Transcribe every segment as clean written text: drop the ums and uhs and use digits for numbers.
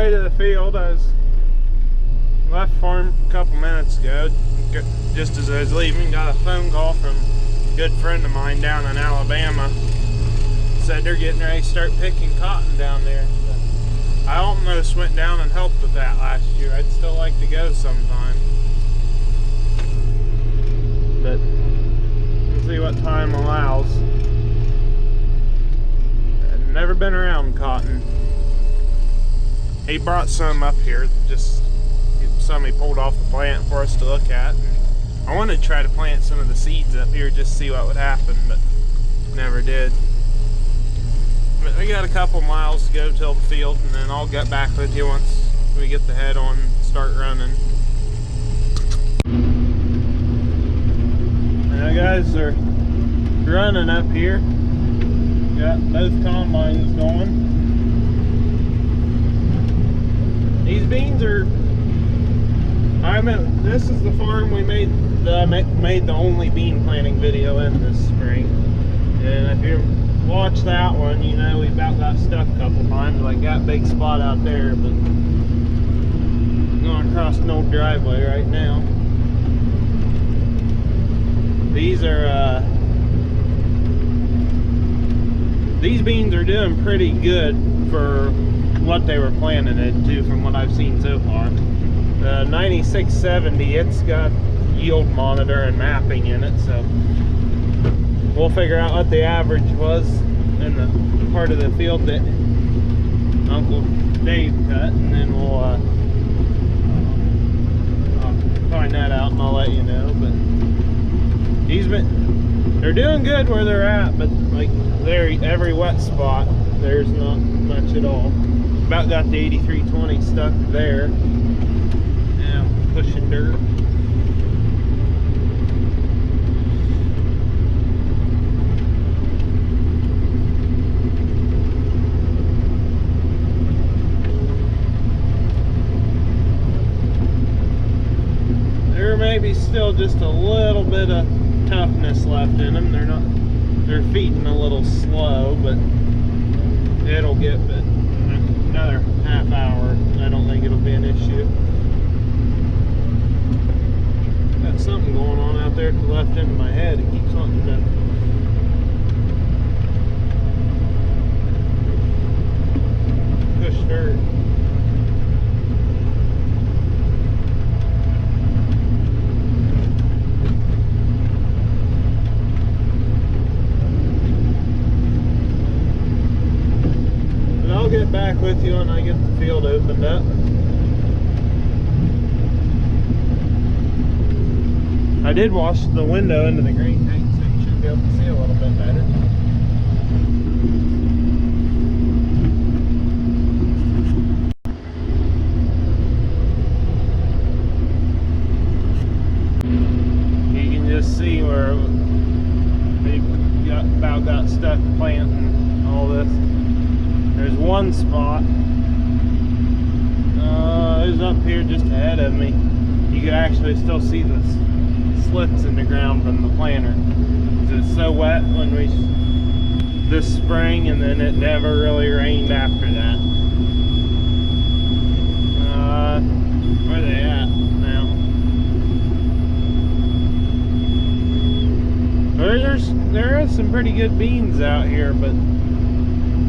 way to the field. I left farm a couple minutes ago. Just as I was leaving, got a phone call from a good friend of mine down in Alabama. Said they're getting ready to start picking cotton down there. So I almost went down and helped with that last year. I'd still like to go sometime. But we'll see what time allows. I've never been around cotton. He brought some up here, just some he pulled off the plant for us to look at. And I wanted to try to plant some of the seeds up here just to see what would happen, but never did. But we got a couple miles to go till the field, and then I'll get back with you once we get the head on and start running. Now guys are running up here. Got both combines going. These beans are, this is the farm we made the only bean planting video in this spring. And if you watch that one, you know we about got stuck a couple times. Like that big spot out there, but going across an old driveway right now. These are these beans are doing pretty good for what they were planting it to, from what I've seen so far. The 9670, it's got yield monitor and mapping in it, so we'll figure out what the average was in the part of the field that Uncle Dave cut, and then we'll I'll find that out and I'll let you know. But they're doing good where they're at, but like every wet spot, there's not much at all. About got the 8320 stuck there. Now pushing dirt. There may be still just a little bit of toughness left in them. They're feeding a little slow, but it'll get another half hour. I don't think it'll be an issue. Got something going on out there at the left end of my head. It keeps wanting to push dirt. I'll get back with you when I get the field opened up. I did wash the window into the grain tank, so you should be able to see a little bit better. You can just see where they got stuck planting all this. There's one spot, it was up here just ahead of me. You could actually still see the slits in the ground from the planter. It's so wet this spring, and then it never really rained after that. Where are they at now? There is some pretty good beans out here, but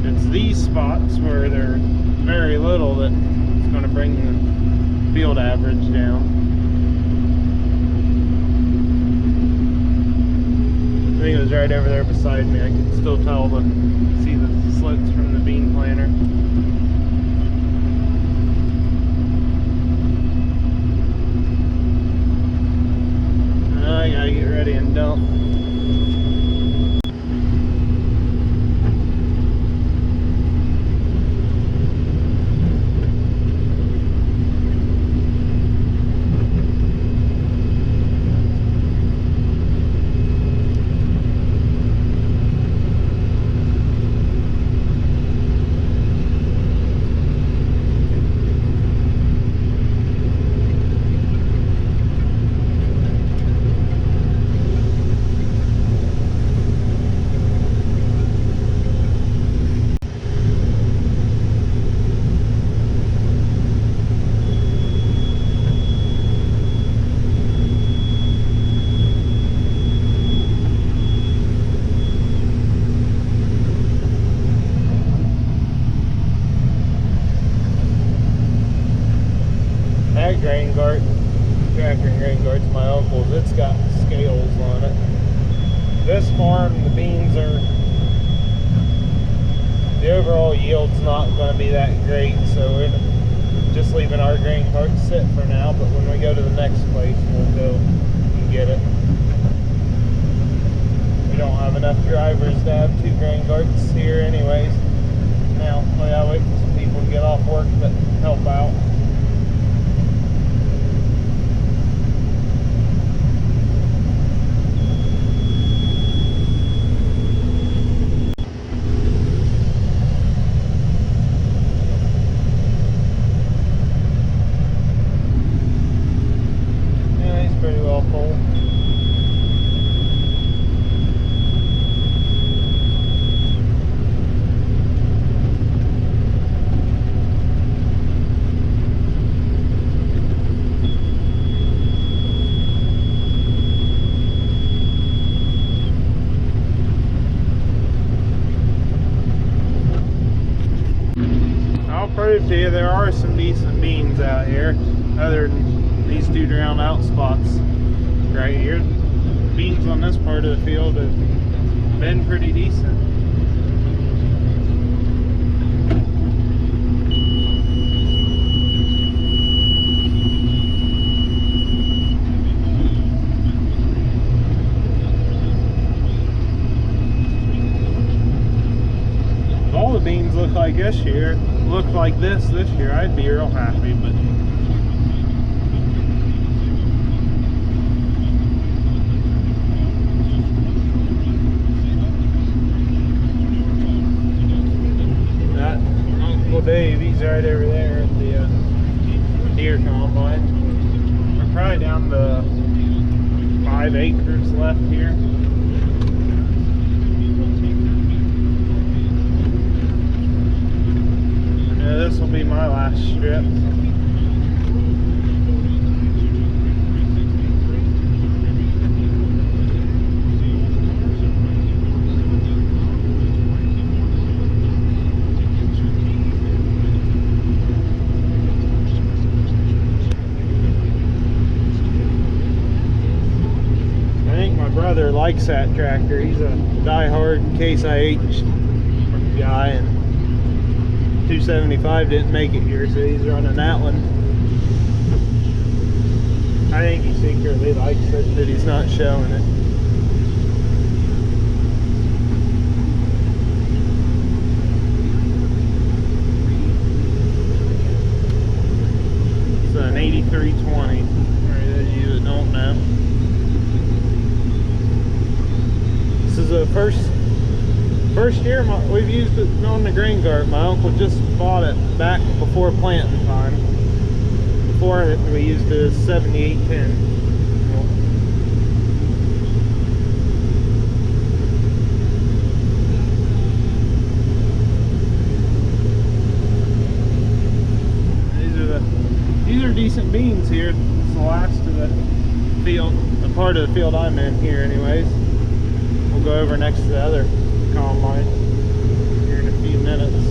it's these spots where they're very little that it's going to bring the field average down. I think it was right over there beside me. I can still see the slits from the bean planter. I gotta get ready and dump. grain cart, tractor and grain cart's my uncle's. It's got scales on it. This farm, the beans are, the overall yield's not going to be that great, so we're just leaving our grain cart sit for now, but when we go to the next place, we'll go and get it. We don't have enough drivers to have 2 grain carts here anyways. Now, we gotta wait for some people to get off work to help out. Yeah, he's pretty well full. Prove to you there are some decent beans out here, other than these 2 drowned out spots right here. Beans on this part of the field have been pretty decent. If all the beans look like this year, look like this year, I'd be real happy, but that Uncle Dave, he's right over there at the deer combine. We're probably down to 5 acres left here. This will be my last strip. I think my brother likes that tractor. He's a die-hard Case IH guy, and 275 didn't make it here, so he's running that one. I think he secretly likes it, but he's not showing it. It's an 8320, for those of you that don't know. This is the first year we've used it on the grain cart. My uncle just bought it back before planting time. Before it, we used a 7810. These are decent beans here. It's the last of the field, the part of the field I'm in here anyways. We'll go over next to the other combine here in a few minutes.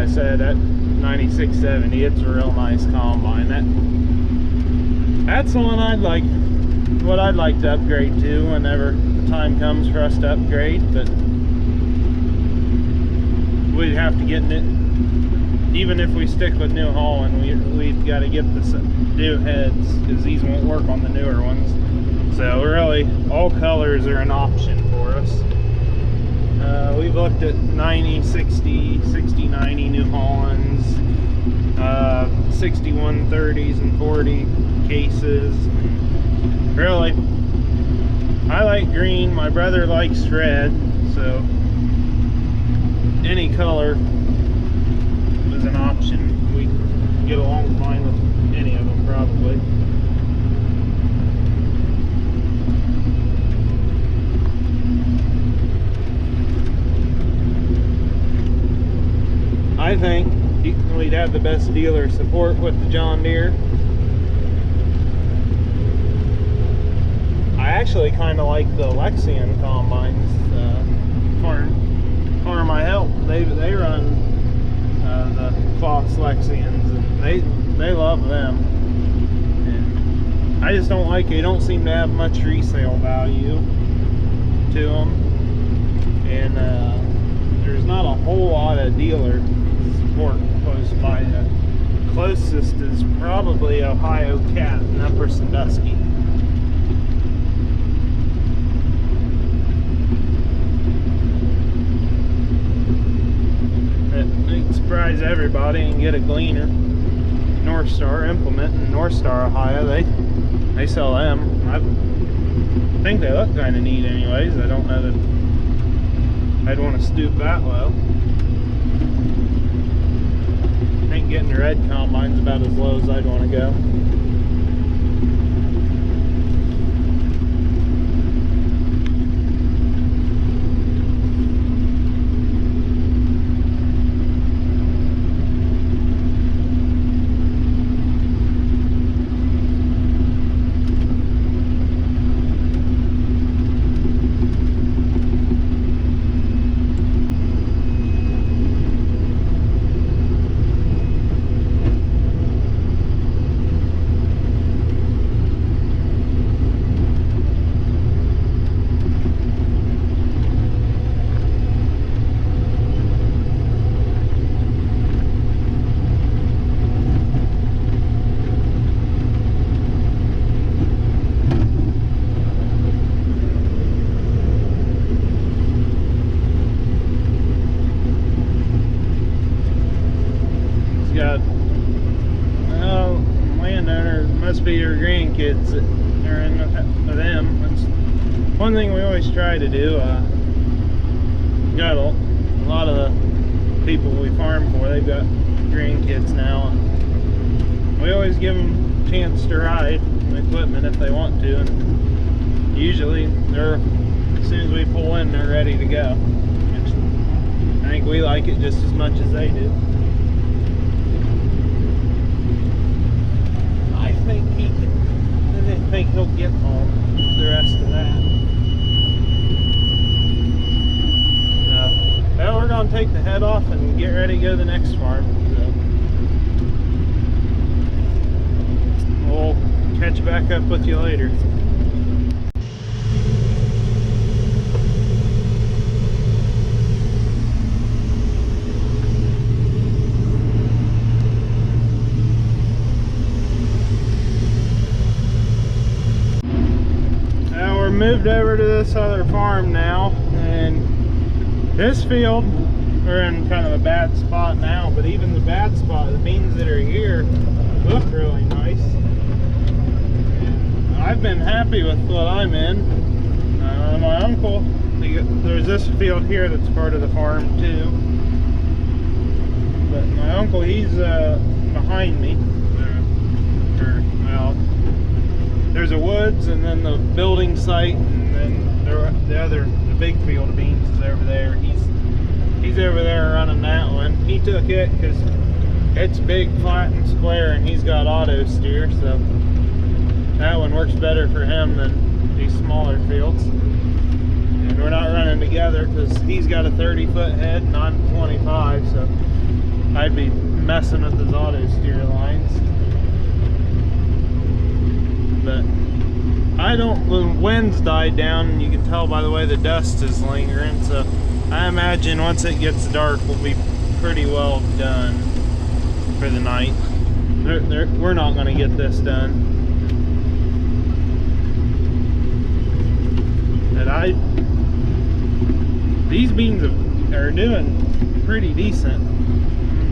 Said that 9670, it's a real nice combine. That's the one I'd like to upgrade to whenever the time comes for us to upgrade, but we'd have to get it. Even if we stick with New Holland, we've got to get the new heads, because these won't work on the newer ones. So really, all colors are an option for us. We've looked at 90, 60, 60, 90 New Hollands, 61, 30s and 40 cases. Really, I like green, my brother likes red, so any color as an option. We get along fine with any of them, probably. I think we'd have the best dealer support with the John Deere. I actually kind of like the Lexion combines. Farm I help, they run the Fox Lexions, and they love them. And I just don't like it. They don't seem to have much resale value to them, and there's not a whole lot of dealer support close by. The closest is probably Ohio Cat in Upper Sandusky. It surprise everybody and get a Gleaner. North Star Implement in North Star, Ohio. They sell them. I think they look kind of neat, anyways. I don't know that I'd want to stoop that low. I think getting the red combine's about as low as I'd want to go. Must be your grandkids that are in with them. That's one thing we always try to do. Got a lot of the people we farm for, they've got grandkids now, and we always give them a chance to ride the equipment if they want to, and usually they're, as soon as we pull in, they're ready to go. I think we like it just as much as they do. I think he'll get home the rest of that. Well, we're going to take the head off and get ready to go to the next farm. So we'll catch back up with you later. Moved over to this other farm now, and this field, we're in kind of a bad spot now, but even the bad spot, the beans that are here look really nice. And I've been happy with what I'm in. My uncle, there's this field here that's part of the farm too, but my uncle, he's behind me. Well, there's a woods and then the building site, and then the big field of beans is over there. He's over there running that one. He took it because it's big, flat, and square, and he's got auto steer, so that one works better for him than these smaller fields. And we're not running together because he's got a 30-foot head and I'm 25, so I'd be messing with his auto steer lines. But the wind's died down, and you can tell by the way the dust is lingering, so I imagine once it gets dark we'll be pretty well done for the night. We're not going to get this done. And these beans are doing pretty decent.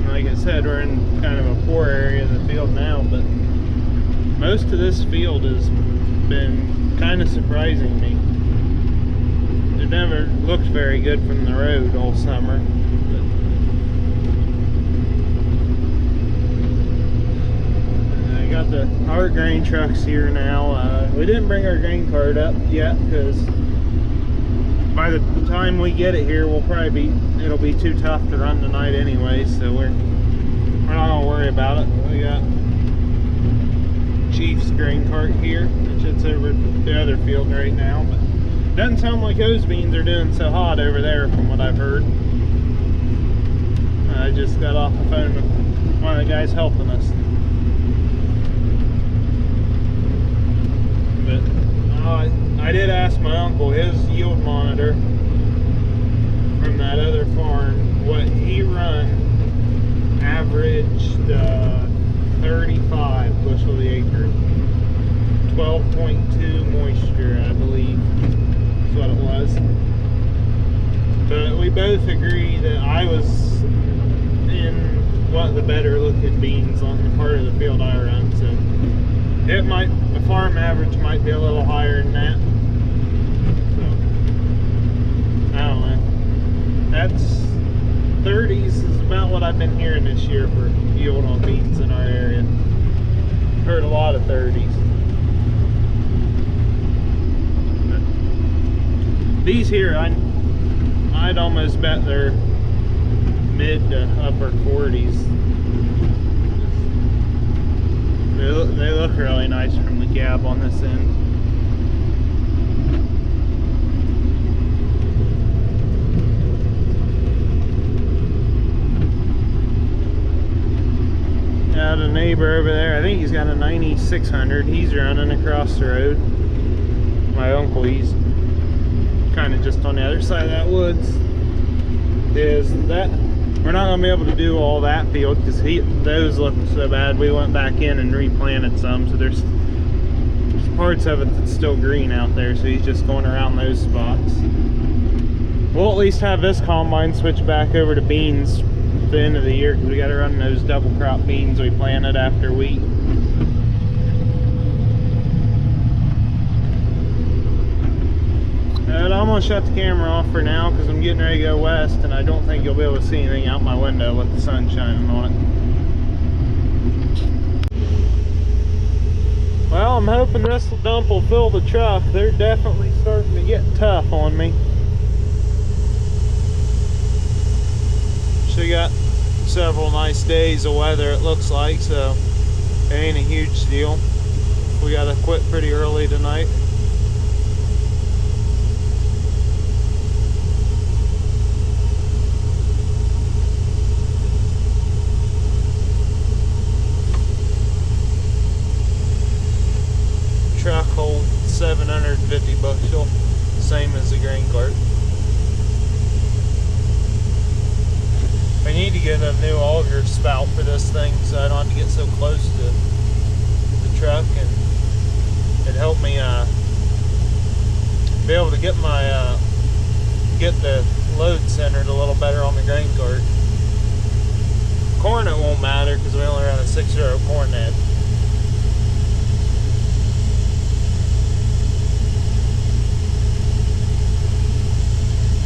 Like I said, we're in kind of a poor area of the field now, but most of this field has been kind of surprising me. It never looked very good from the road all summer. But got our grain trucks here now. We didn't bring our grain cart up yet because by the time we get it here, it'll be too tough to run tonight anyway. So we're not gonna worry about it. We got Chief's grain cart here, which it's over the other field right now. But doesn't sound like those beans are doing so hot over there, from what I've heard. I just got off the phone with one of the guys helping us. But I did ask my uncle, his yield monitor from that other farm, what he run averaged 35 bushel the acre, 12.2 moisture, I believe is what it was. But we both agree that I was in one of the better looking beans on the part of the field I run, so the farm average might be a little higher than that. So I don't know. That's 30s is about what I've been hearing this year for yield on beans in our area. Heard a lot of 30s. But these here, I'd almost bet they're mid to upper 40s. They look really nice from the gab on this end. Got a neighbor over there, I think he's got a 9600. He's running across the road. My uncle, he's kind of just on the other side of that woods. We're not going to be able to do all that field because those look so bad. We went back in and replanted some, so there's parts of it that's still green out there, so he's just going around those spots. We'll at least have this combine switch back over to beans at the end of the year because we got to run those double crop beans we planted after wheat. And I'm going to shut the camera off for now because I'm getting ready to go west and I don't think you'll be able to see anything out my window with the sun shining on it. Well, I'm hoping this dump will fill the truck. They're definitely starting to get tough on me. So we got several nice days of weather, it looks like, so it ain't a huge deal. We got to quit pretty early tonight. Truck holds 750 bushel, same as the grain cart. I need to get a new auger spout for this thing so I don't have to get so close to the truck, and it helped me be able to get the load centered a little better on the grain cart. Corn, it won't matter because we only run a 6-row corn head.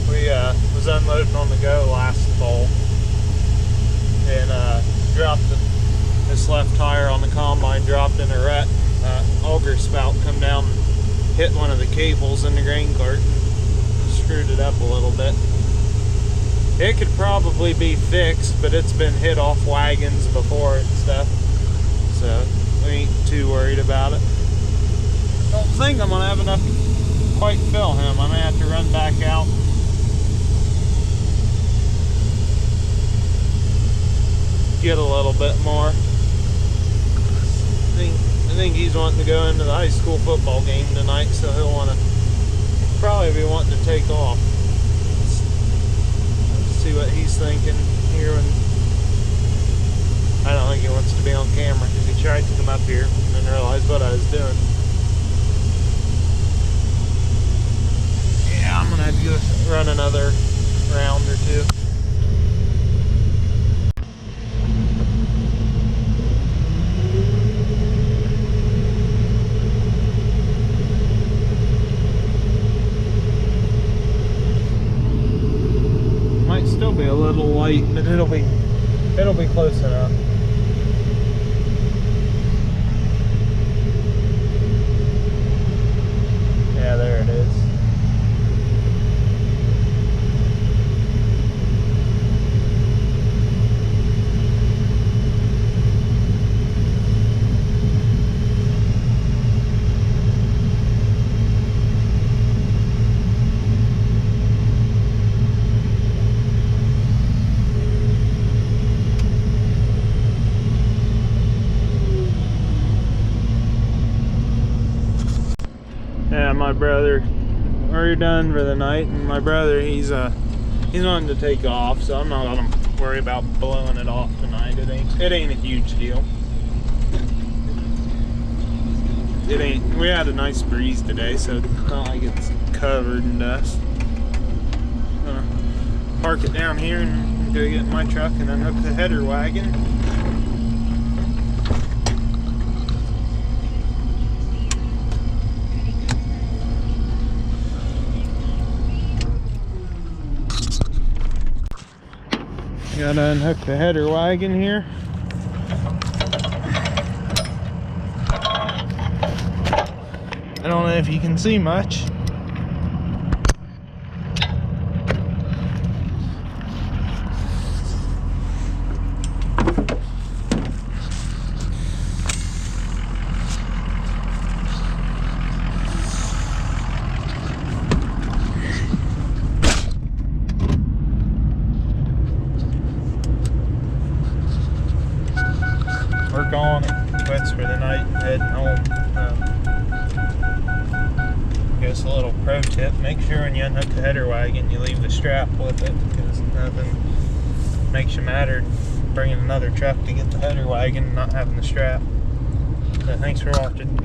We was unloading on the go last fall and dropped this left tire on the combine, dropped in a rut. Auger spout come down and hit one of the cables in the grain cart and screwed it up a little bit. It could probably be fixed, but it's been hit off wagons before and stuff, so we ain't too worried about it. Don't think I'm gonna have enough to quite fill him. I may have to run back out. Get a little bit more. I think he's wanting to go into the high school football game tonight, so he'll probably be wanting to take off. Let's see what he's thinking here. I don't think he wants to be on camera because he tried to come up here and then realized what I was doing. Yeah, I'm gonna have to run another round or two. Be a little light, but it'll be close enough. brother, we're done for the night, and my brother, he's wanting to take off, so I'm not gonna worry about blowing it off tonight. It ain't a huge deal. It ain't. We had a nice breeze today, so it's not like it's covered in dust. Gonna park it down here and go get in my truck and unhook the header wagon. Gotta unhook the header wagon here. I don't know if you can see much. We're gone at Quits for the night, heading home. Just a little pro tip, make sure when you unhook the header wagon you leave the strap with it, because nothing makes you mad at bringing another truck to get the header wagon and not having the strap. So thanks for watching.